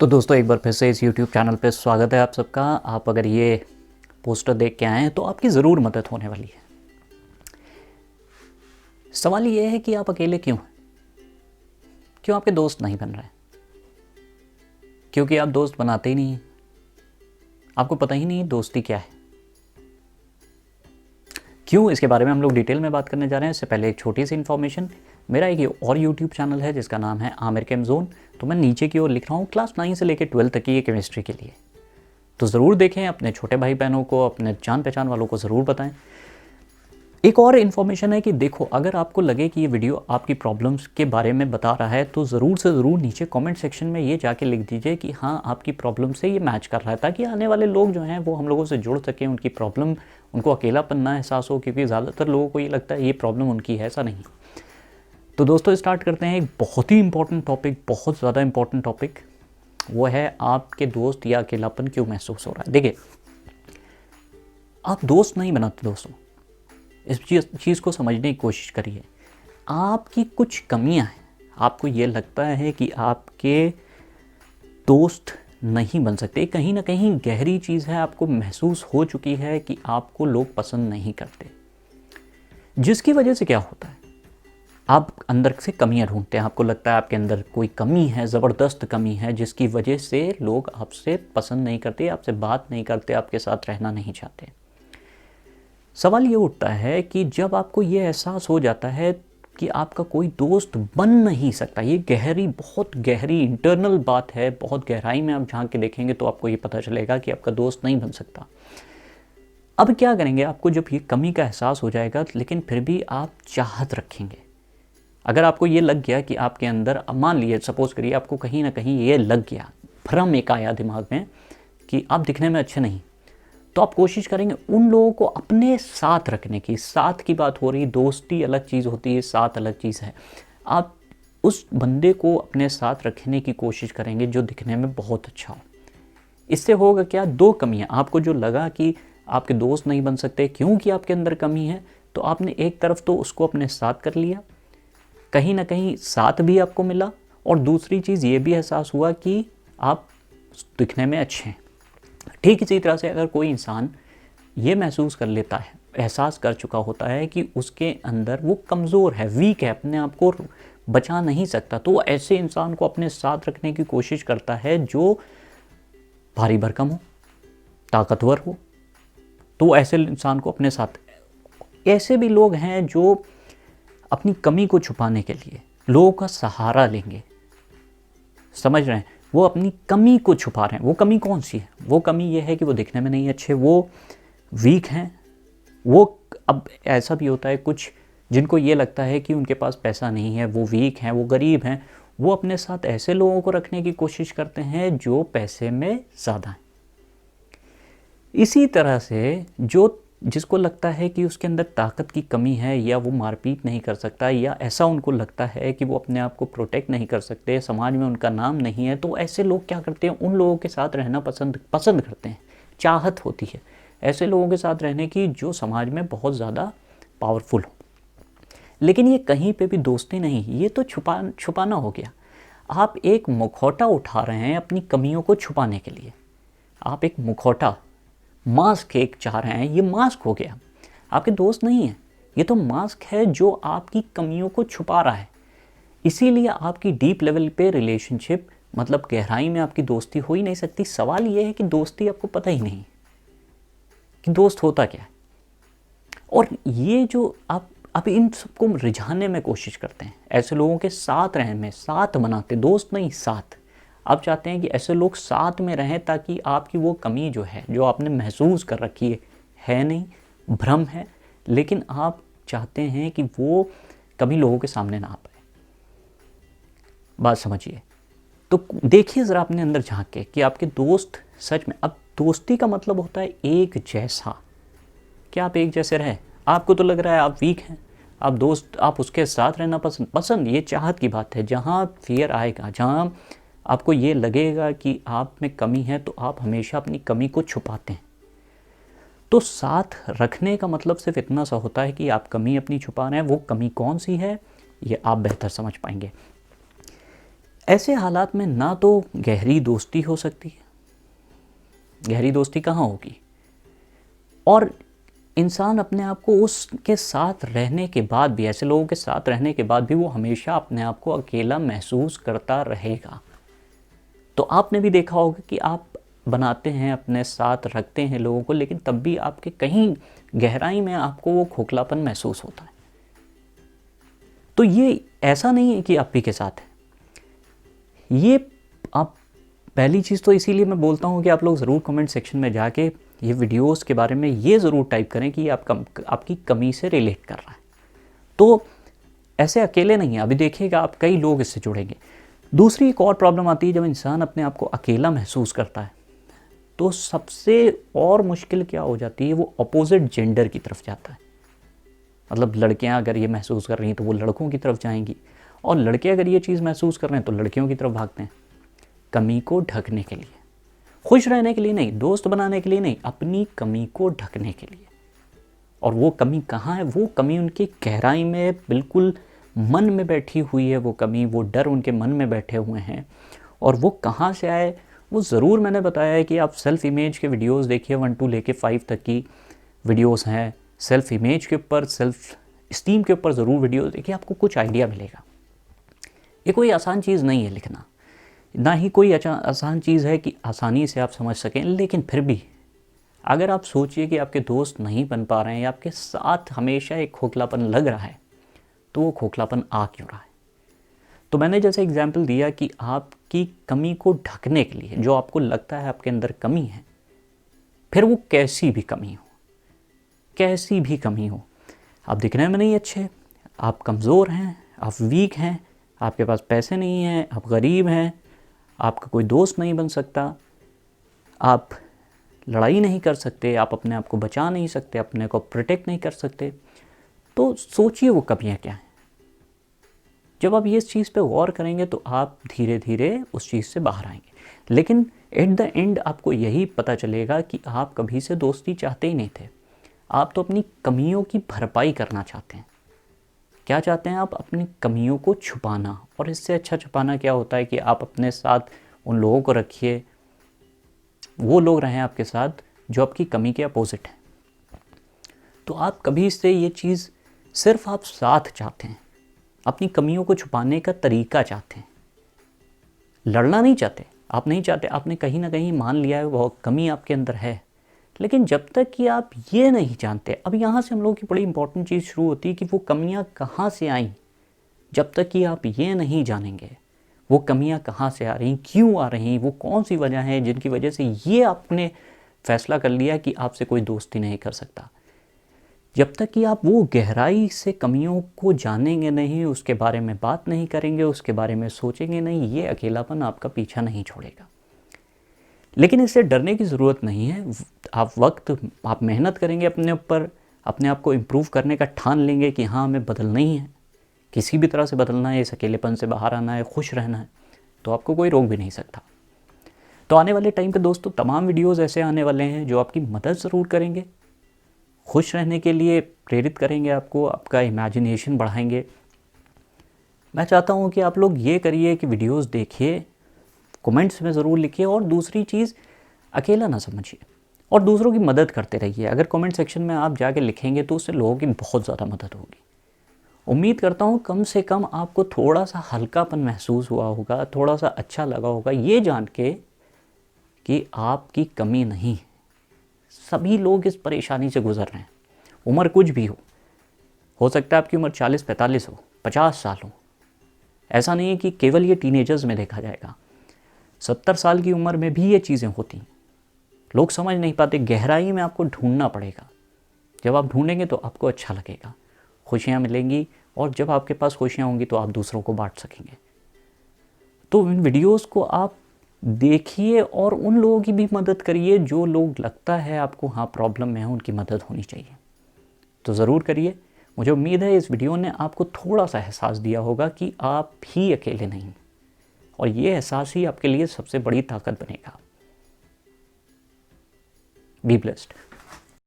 तो दोस्तों एक बार फिर से इस YouTube चैनल पे स्वागत है आप सबका। आप अगर ये पोस्टर देख के आए हैं तो आपकी ज़रूर मदद होने वाली है। सवाल ये है कि आप अकेले क्यों हैं? क्यों आपके दोस्त नहीं बन रहे? क्योंकि आप दोस्त बनाते ही नहीं हैं। आपको पता ही नहीं दोस्ती क्या है। क्यों, इसके बारे में हम लोग डिटेल में बात करने जा रहे हैं। इससे पहले एक छोटी सी इन्फॉर्मेशन, मेरा एक और यूट्यूब चैनल है जिसका नाम है आमिर केम जोन। तो मैं नीचे की ओर लिख रहा हूँ क्लास 9 से लेकर 12 तक की ये केमिस्ट्री के लिए। तो ज़रूर देखें, अपने छोटे भाई बहनों को, अपने जान पहचान वालों को ज़रूर बताएं। एक और इन्फॉर्मेशन है कि देखो, अगर आपको लगे कि ये वीडियो आपकी प्रॉब्लम्स के बारे में बता रहा है तो ज़रूर से ज़रूर नीचे कमेंट सेक्शन में ये जाके लिख दीजिए कि हाँ, आपकी प्रॉब्लम से ये मैच कर रहा है, ताकि आने वाले लोग जो हैं वो हम लोगों से जुड़ सकें। उनकी प्रॉब्लम, उनको अकेलापन ना एहसास हो, क्योंकि ज़्यादातर लोगों को ये लगता है ये प्रॉब्लम उनकी है, ऐसा नहीं। तो दोस्तों स्टार्ट करते हैं। एक बहुत ही इंपॉर्टेंट टॉपिक, बहुत ज़्यादा इंपॉर्टेंट टॉपिक, वो है आपके दोस्त या अकेलापन क्यों महसूस हो रहा है। देखिए, आप दोस्त नहीं बनाते दोस्तों, इस चीज़ को समझने की कोशिश करिए। आपकी कुछ कमियां हैं, आपको ये लगता है कि आपके दोस्त नहीं बन सकते। कहीं ना कहीं गहरी चीज़ है, आपको महसूस हो चुकी है कि आपको लोग पसंद नहीं करते, जिसकी वजह से क्या होता है, आप अंदर से कमियां ढूंढते हैं। आपको लगता है आपके अंदर कोई कमी है, ज़बरदस्त कमी है, जिसकी वजह से लोग आपसे पसंद नहीं करते, आपसे बात नहीं करते, आपके साथ रहना नहीं चाहते। सवाल ये उठता है कि जब आपको ये एहसास हो जाता है कि आपका कोई दोस्त बन नहीं सकता, ये गहरी, बहुत गहरी इंटरनल बात है, बहुत गहराई में आप झांक के देखेंगे तो आपको ये पता चलेगा कि आपका दोस्त नहीं बन सकता। अब क्या करेंगे? आपको जब ये कमी का एहसास हो जाएगा, लेकिन फिर भी आप चाहत रखेंगे। अगर आपको ये लग गया कि आपके अंदर, मान लीजिए, सपोज करिए आपको कहीं ना कहीं ये लग गया, भ्रम एक आया दिमाग में कि आप दिखने में अच्छे नहीं, तो आप कोशिश करेंगे उन लोगों को अपने साथ रखने की। साथ की बात हो रही, दोस्ती अलग चीज़ होती है, साथ अलग चीज़ है। आप उस बंदे को अपने साथ रखने की कोशिश करेंगे जो दिखने में बहुत अच्छा हो। इससे होगा क्या? दो कमियां, आपको जो लगा कि आपके दोस्त नहीं बन सकते क्योंकि आपके अंदर कमी है, तो आपने एक तरफ तो उसको अपने साथ कर लिया, कहीं ना कहीं साथ भी आपको मिला, और दूसरी चीज़ ये भी एहसास हुआ कि आप दिखने में अच्छे हैं। ठीक इसी तरह से अगर कोई इंसान ये महसूस कर लेता है, एहसास कर चुका होता है कि उसके अंदर वो कमज़ोर है, वीक है, अपने आप को बचा नहीं सकता, तो वो ऐसे इंसान को अपने साथ रखने की कोशिश करता है जो भारी भरकम हो, ताकतवर हो। तो ऐसे इंसान को अपने साथ, ऐसे भी लोग हैं जो अपनी कमी को छुपाने के लिए लोगों का सहारा लेंगे। समझ रहे हैं? वो अपनी कमी को छुपा रहे हैं। वो कमी कौन सी है? वो कमी ये है कि वो दिखने में नहीं अच्छे, वो वीक हैं। वो, अब ऐसा भी होता है कुछ जिनको ये लगता है कि उनके पास पैसा नहीं है, वो वीक हैं, वो गरीब हैं, वो अपने साथ ऐसे लोगों को रखने की कोशिश करते हैं जो पैसे में ज़्यादा हैं। इसी तरह से जिसको लगता है कि उसके अंदर ताकत की कमी है, या वो मारपीट नहीं कर सकता, या ऐसा उनको लगता है कि वो अपने आप को प्रोटेक्ट नहीं कर सकते, समाज में उनका नाम नहीं है, तो ऐसे लोग क्या करते हैं? उन लोगों के साथ रहना पसंद करते हैं। चाहत होती है ऐसे लोगों के साथ रहने की जो समाज में बहुत ज़्यादा पावरफुल हो। लेकिन ये कहीं पे भी दोस्ती नहीं, ये तो छुपाना हो गया। आप एक मुखौटा उठा रहे हैं अपनी कमियों को छुपाने के लिए। आप एक मुखौटा, मास्क एक चाह रहे हैं, ये मास्क हो गया, आपके दोस्त नहीं है। ये तो मास्क है जो आपकी कमियों को छुपा रहा है। इसीलिए आपकी डीप लेवल पे रिलेशनशिप, मतलब गहराई में आपकी दोस्ती हो ही नहीं सकती। सवाल ये है कि दोस्ती, आपको पता ही नहीं कि दोस्त होता क्या है। और ये जो आप इन सबको रिझाने में कोशिश करते हैं, ऐसे लोगों के साथ रहने में, साथ बनाते, दोस्त नहीं साथ। आप चाहते हैं कि ऐसे लोग साथ में रहें ताकि आपकी वो कमी जो है, जो आपने महसूस कर रखी है नहीं, भ्रम है, लेकिन आप चाहते हैं कि वो कभी लोगों के सामने ना आ पाए। बात समझिए। तो देखिए ज़रा अपने अंदर झांक के कि आपके दोस्त सच में, अब दोस्ती का मतलब होता है एक जैसा। क्या आप एक जैसे रहे? आपको तो लग रहा है आप वीक हैं, आप दोस्त, आप उसके साथ रहना पसंद, ये चाहत की बात है। जहाँ फियर आएगा, जहाँ आपको ये लगेगा कि आप में कमी है, तो आप हमेशा अपनी कमी को छुपाते हैं। तो साथ रखने का मतलब सिर्फ इतना सा होता है कि आप कमी अपनी छुपा रहे हैं। वो कमी कौन सी है, ये आप बेहतर समझ पाएंगे। ऐसे हालात में ना तो गहरी दोस्ती हो सकती है, गहरी दोस्ती कहाँ होगी, और इंसान अपने आप को उसके साथ रहने के बाद भी, ऐसे लोगों के साथ रहने के बाद भी वो हमेशा अपने आप को अकेला महसूस करता रहेगा। तो आपने भी देखा होगा कि आप बनाते हैं, अपने साथ रखते हैं लोगों को, लेकिन तब भी आपके कहीं गहराई में आपको वो खोखलापन महसूस होता है। तो ये ऐसा नहीं है कि आप ही के साथ है, ये आप पहली चीज़ तो इसीलिए मैं बोलता हूँ कि आप लोग ज़रूर कमेंट सेक्शन में जाके ये वीडियोस के बारे में ये ज़रूर टाइप करें कि आपकी कमी से रिलेट कर रहा है। तो ऐसे अकेले नहीं है, अभी देखिएगा आप कई लोग इससे जुड़ेंगे। दूसरी एक और प्रॉब्लम आती है, जब इंसान अपने आप को अकेला महसूस करता है तो सबसे और मुश्किल क्या हो जाती है, वो अपोजिट जेंडर की तरफ जाता है। मतलब लड़कियां अगर ये महसूस कर रही हैं तो वो लड़कों की तरफ जाएंगी, और लड़के अगर ये चीज़ महसूस कर रहे हैं तो लड़कियों की तरफ भागते हैं, कमी को ढकने के लिए, खुश रहने के लिए नहीं, दोस्त बनाने के लिए नहीं, अपनी कमी को ढकने के लिए। और वो कमी कहाँ है, वो कमी उनकी गहराई में बिल्कुल मन में बैठी हुई है, वो कमी, वो डर उनके मन में बैठे हुए हैं। और वो कहाँ से आए, वो ज़रूर मैंने बताया है कि आप सेल्फ इमेज के वीडियोस देखिए, 1 to लेके 5 तक की वीडियोस हैं सेल्फ इमेज के ऊपर, सेल्फ इस्टीम के ऊपर ज़रूर वीडियोस देखिए, आपको कुछ आइडिया मिलेगा। ये कोई आसान चीज़ नहीं है लिखना, ना ही कोई आसान चीज़ है कि आसानी से आप समझ सकें, लेकिन फिर भी अगर आप सोचिए कि आपके दोस्त नहीं बन पा रहे हैं या आपके साथ हमेशा एक खोखलापन लग रहा है, तो वो खोखलापन आ क्यों रहा है। तो मैंने जैसे एग्जाम्पल दिया कि आपकी कमी को ढकने के लिए, जो आपको लगता है आपके अंदर कमी है, फिर वो कैसी भी कमी हो, कैसी भी कमी हो, आप दिखने में नहीं अच्छे, आप कमज़ोर हैं, आप वीक हैं, आपके पास पैसे नहीं हैं, आप गरीब हैं, आपका कोई दोस्त नहीं बन सकता, आप लड़ाई नहीं कर सकते, आप अपने आप को बचा नहीं सकते, अपने को प्रोटेक्ट नहीं कर सकते, तो सोचिए वो कमियाँ क्या हैं। जब आप ये इस चीज़ पे गौर करेंगे तो आप धीरे धीरे उस चीज़ से बाहर आएंगे। लेकिन एट द एंड आपको यही पता चलेगा कि आप कभी से दोस्ती चाहते ही नहीं थे, आप तो अपनी कमियों की भरपाई करना चाहते हैं। क्या चाहते हैं आप? अपनी कमियों को छुपाना। और इससे अच्छा छुपाना क्या होता है कि आप अपने साथ उन लोगों को रखिए, वो लोग रहें आपके साथ जो आपकी कमी के अपोजिट हैं। तो आप कभी से ये चीज़ सिर्फ आप साथ चाहते हैं, अपनी कमियों को छुपाने का तरीका चाहते हैं, लड़ना नहीं चाहते, आप नहीं चाहते, आपने कहीं ना कहीं मान लिया है वो कमी आपके अंदर है। लेकिन जब तक कि आप ये नहीं जानते, अब यहाँ से हम लोगों की बड़ी इंपॉर्टेंट चीज़ शुरू होती है कि वो कमियाँ कहाँ से आईं। जब तक कि आप ये नहीं जानेंगे वो कमियां कहाँ से आ रही, क्यों आ रही, वो कौन सी वजह है जिनकी वजह से ये आपने फैसला कर लिया कि आपसे कोई दोस्ती नहीं कर सकता, जब तक कि आप वो गहराई से कमियों को जानेंगे नहीं, उसके बारे में बात नहीं करेंगे, उसके बारे में सोचेंगे नहीं, ये अकेलापन आपका पीछा नहीं छोड़ेगा। लेकिन इससे डरने की ज़रूरत नहीं है। आप मेहनत करेंगे अपने ऊपर, अपने आप को इम्प्रूव करने का ठान लेंगे कि हाँ हमें बदलना ही है, किसी भी तरह से बदलना है, इस अकेलेपन से बाहर आना है, खुश रहना है, तो आपको कोई रोक भी नहीं सकता। तो आने वाले टाइम पे दोस्तों तमाम वीडियोस ऐसे आने वाले हैं जो आपकी मदद ज़रूर करेंगे, खुश रहने के लिए प्रेरित करेंगे आपको, आपका इमेजिनेशन बढ़ाएंगे। मैं चाहता हूँ कि आप लोग ये करिए कि वीडियोस देखिए, कमेंट्स में ज़रूर लिखिए, और दूसरी चीज़ अकेला ना समझिए और दूसरों की मदद करते रहिए। अगर कमेंट सेक्शन में आप जाके लिखेंगे तो उससे लोगों की बहुत ज़्यादा मदद होगी। उम्मीद करता हूँ कम से कम आपको थोड़ा सा हल्कापन महसूस हुआ होगा, थोड़ा सा अच्छा लगा होगा ये जान के कि आपकी कमी नहीं है। सभी लोग इस परेशानी से गुजर रहे हैं, उम्र कुछ भी हो सकता है आपकी उम्र 40-45 हो, 50 साल हो। ऐसा नहीं है कि केवल ये टीनेजर्स में देखा जाएगा, 70 साल की उम्र में भी ये चीज़ें होती हैं। लोग समझ नहीं पाते, गहराई में आपको ढूंढना पड़ेगा। जब आप ढूंढेंगे तो आपको अच्छा लगेगा, खुशियाँ मिलेंगी, और जब आपके पास खुशियाँ होंगी तो आप दूसरों को बांट सकेंगे। तो इन वीडियोस को आप देखिए और उन लोगों की भी मदद करिए जो लोग लगता है आपको हाँ प्रॉब्लम में है, उनकी मदद होनी चाहिए, तो ज़रूर करिए। मुझे उम्मीद है इस वीडियो ने आपको थोड़ा सा एहसास दिया होगा कि आप भी अकेले नहीं, और ये एहसास ही आपके लिए सबसे बड़ी ताकत बनेगा। Be blessed.